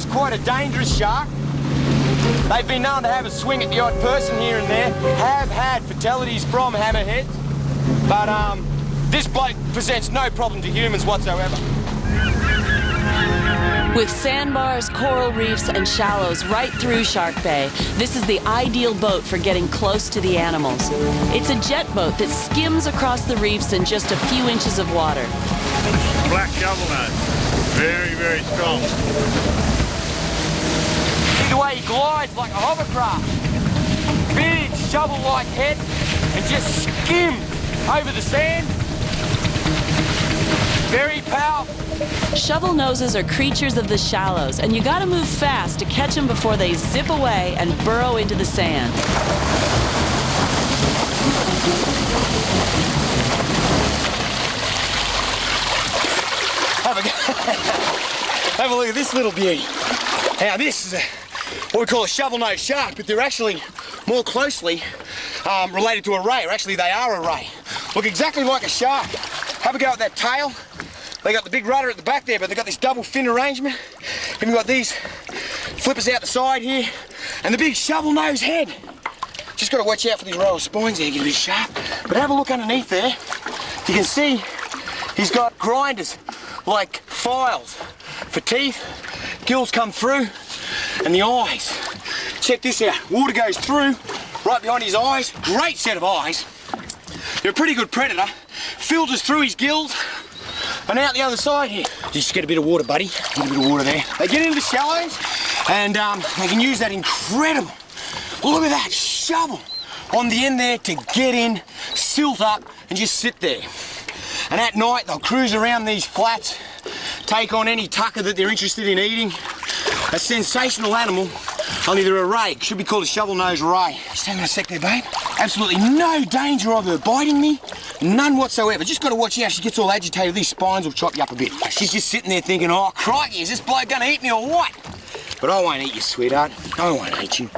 is quite a dangerous shark. They've been known to have a swing at the odd person here and there, have had fatalities from hammerheads, but this bloke presents no problem to humans whatsoever. With sandbars, coral reefs, and shallows right through Shark Bay, this is the ideal boat for getting close to the animals. It's a jet boat that skims across the reefs in just a few inches of water. Black shovelnose, very, very strong. See the way he glides like a hovercraft. Big shovel-like head and just skims over the sand. Very powerful. Shovel noses are creatures of the shallows, and you gotta move fast to catch them before they zip away and burrow into the sand. Have a look at this little beauty. Now this is what we call a shovel-nosed shark, but they're actually more closely related to a ray, or actually they are a ray. Look exactly like a shark. Have a go at that tail. They got the big rudder at the back there, but they've got this double fin arrangement. And we've got these flippers out the side here, and the big shovel-nosed head. Just got to watch out for these row of spines there, get a bit sharp. But have a look underneath there. You can see he's got grinders, like files for teeth. Gills come through, and the eyes. Check this out. Water goes through, right behind his eyes. Great set of eyes. They're a pretty good predator. Filters through his gills. And out the other side here. Just get a bit of water, buddy. Get a bit of water there. They get into the shallows, and they can use that incredible, look at that, shovel on the end there to get in, silt up, and just sit there. And at night, they'll cruise around these flats, take on any tucker that they're interested in eating. A sensational animal, only they're a ray. Should be called a shovel-nosed ray. Just hang on a sec there, babe. Absolutely no danger of her biting me. None whatsoever. Just got to watch out. She gets all agitated. These spines will chop you up a bit. She's just sitting there thinking, oh, crikey, is this bloke going to eat me or what? But I won't eat you, sweetheart. I won't eat you.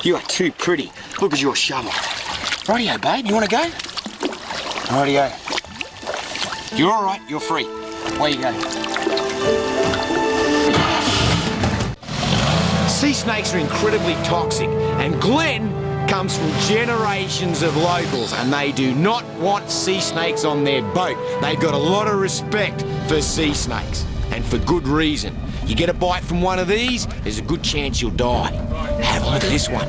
You are too pretty. Look at your shovel. Rightio, babe. You want to go? Rightio. You're all right. You're free. Away you go. Sea snakes are incredibly toxic, and Glenn comes from generations of locals, and they do not want sea snakes on their boat. They've got a lot of respect for sea snakes, and for good reason. You get a bite from one of these, there's a good chance you'll die. Have a look at this one.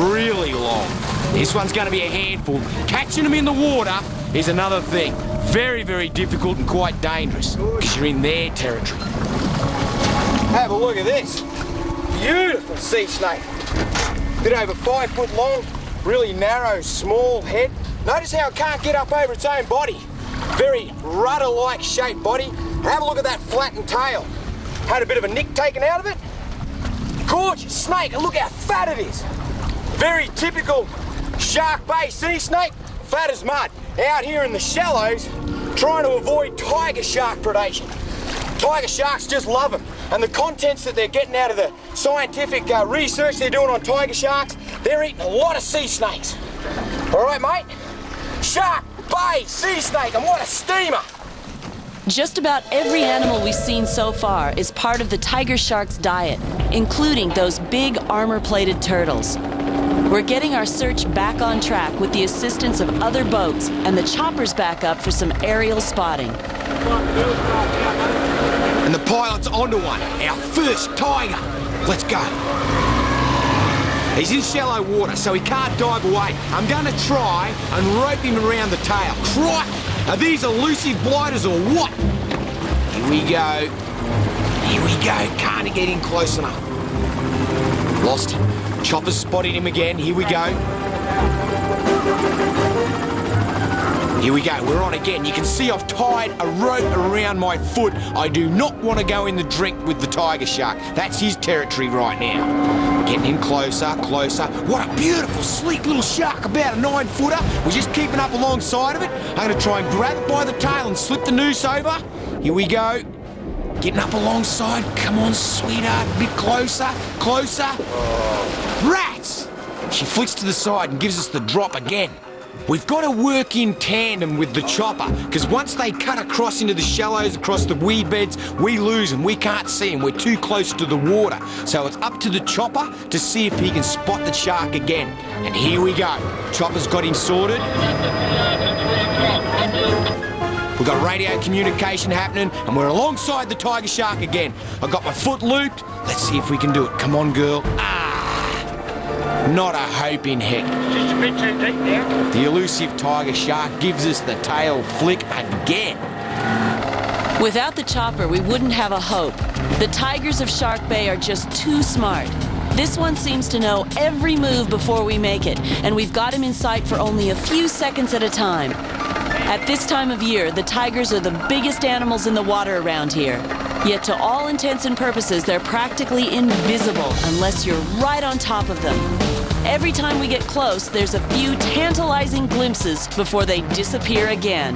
Really long. This one's going to be a handful. Catching them in the water is another thing. Very, very difficult and quite dangerous, because you're in their territory. Have a look at this. Beautiful sea snake. Bit over 5 foot long, really narrow, small head. Notice how it can't get up over its own body. Very rudder-like shaped body. Have a look at that flattened tail. Had a bit of a nick taken out of it. Gorgeous snake, and look how fat it is. Very typical Shark Bay sea snake, fat as mud. Out here in the shallows, trying to avoid tiger shark predation. Tiger sharks just love them. And the contents that they're getting out of the scientific research they're doing on tiger sharks, they're eating a lot of sea snakes. All right, mate? Shark Bay sea snake, and what a steamer! Just about every animal we've seen so far is part of the tiger shark's diet, including those big armor-plated turtles. We're getting our search back on track with the assistance of other boats, and the chopper's back up for some aerial spotting. And the pilot's onto one, our first tiger. Let's go. He's in shallow water, so he can't dive away. I'm going to try and rope him around the tail. Crikey! Are these elusive blighters or what? Here we go. Here we go. Can't get in close enough. Lost him. Chopper's spotted him again. Here we go. Here we go, we're on again. You can see I've tied a rope around my foot. I do not want to go in the drink with the tiger shark. That's his territory right now. Getting in closer, closer. What a beautiful, sleek little shark, about a 9-footer. We're just keeping up alongside of it. I'm going to try and grab it by the tail and slip the noose over. Here we go. Getting up alongside. Come on, sweetheart. A bit closer, closer. Rats! She flicks to the side and gives us the drop again. We've got to work in tandem with the chopper, because once they cut across into the shallows, across the weed beds, we lose them. We can't see them. We're too close to the water. So it's up to the chopper to see if he can spot the shark again. And here we go. Chopper's got him sorted. We've got radio communication happening, and we're alongside the tiger shark again. I've got my foot looped. Let's see if we can do it. Come on, girl. Not a hope in heck. Just a bit too deep now. The elusive tiger shark gives us the tail flick again. Without the chopper, we wouldn't have a hope. The tigers of Shark Bay are just too smart. This one seems to know every move before we make it, and we've got him in sight for only a few seconds at a time. At this time of year, the tigers are the biggest animals in the water around here. Yet to all intents and purposes, they're practically invisible unless you're right on top of them. Every time we get close, there's a few tantalizing glimpses before they disappear again.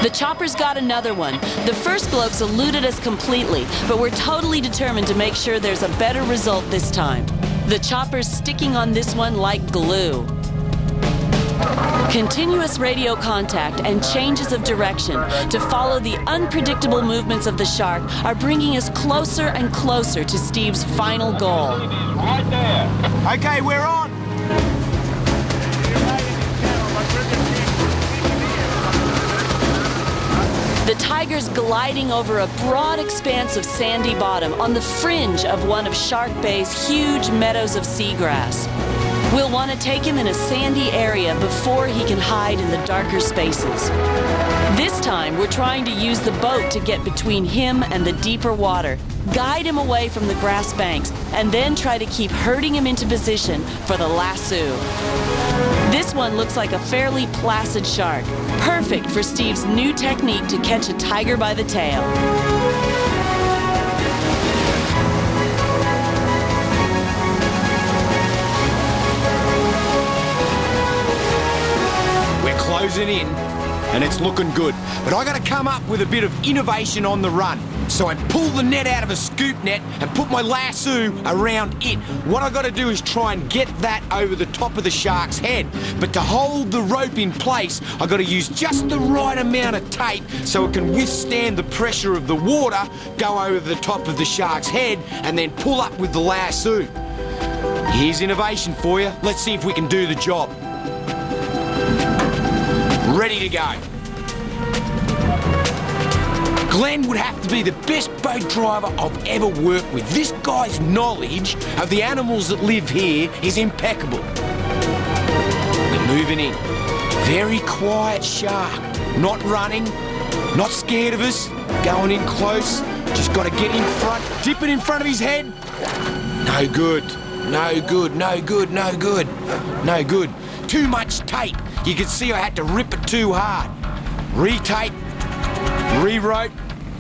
The chopper's got another one. The first blokes eluded us completely, but we're totally determined to make sure there's a better result this time. The chopper's sticking on this one like glue. Continuous radio contact and changes of direction to follow the unpredictable movements of the shark are bringing us closer and closer to Steve's final goal. Right there. Okay, we're on. The tiger's gliding over a broad expanse of sandy bottom on the fringe of one of Shark Bay's huge meadows of seagrass. We'll want to take him in a sandy area before he can hide in the darker spaces. This time, we're trying to use the boat to get between him and the deeper water, guide him away from the grass banks, and then try to keep herding him into position for the lasso. This one looks like a fairly placid shark, perfect for Steve's new technique to catch a tiger by the tail. Closing in, and it's looking good. But I gotta come up with a bit of innovation on the run. So I pull the net out of a scoop net and put my lasso around it. What I gotta do is try and get that over the top of the shark's head. But to hold the rope in place, I gotta use just the right amount of tape so it can withstand the pressure of the water, go over the top of the shark's head, and then pull up with the lasso. Here's innovation for you. Let's see if we can do the job. Ready to go. Glenn would have to be the best boat driver I've ever worked with. This guy's knowledge of the animals that live here is impeccable. We're moving in. Very quiet shark. Not running, not scared of us. Going in close. Just got to get in front. Dip it in front of his head. No good. No good, no good, no good. No good. Too much tape. You could see I had to rip it too hard. Re-tape, re-rope.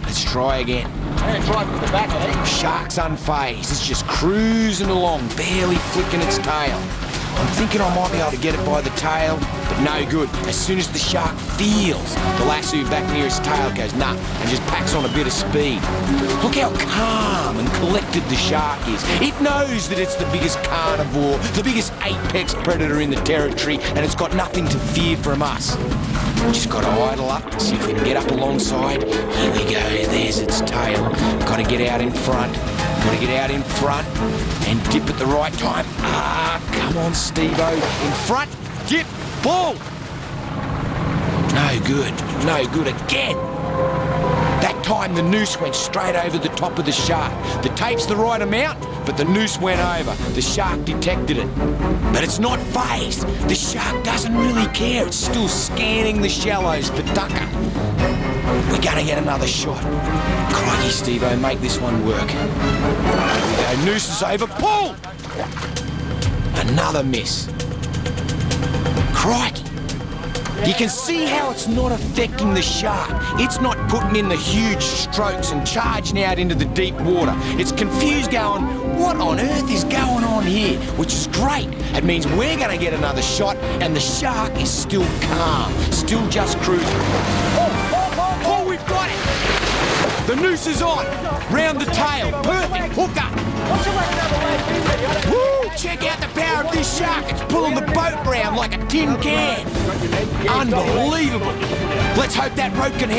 Let's try again. I'm going to try from the back, I think. Shark's unfazed. It's just cruising along, barely flicking its tail. I'm thinking I might be able to get it by the tail, but no good. As soon as the shark feels the lasso back near its tail, it goes nah, and just packs on a bit of speed. Look how calm and collected the shark is. It knows that it's the biggest carnivore, the biggest apex predator in the territory, and it's got nothing to fear from us. Just got to idle up, see if we can get up alongside. Here we go, there's its tail. Got to get out in front. Got to get out in front and dip at the right time. Ah, come on, Steve-O. In front, dip, pull. No good, no good again. That time the noose went straight over the top of the shark. The tape's the right amount, but the noose went over. The shark detected it. But it's not phased. The shark doesn't really care. It's still scanning the shallows for ducker. We're gonna get another shot. Crikey, Steve-O, make this one work. Here we go, noose is over, pull! Another miss. Crikey. You can see how it's not affecting the shark. It's not putting in the huge strokes and charging out into the deep water. It's confused going, what on earth is going on here? Which is great. It means we're going to get another shot and the shark is still calm, still just cruising. Oh, we've got it! The noose is on. Round the tail. Perfect. Hook up. Woo! Check out the power of this shark. It's pulling the boat round like a tin can. Unbelievable. Let's hope that rope can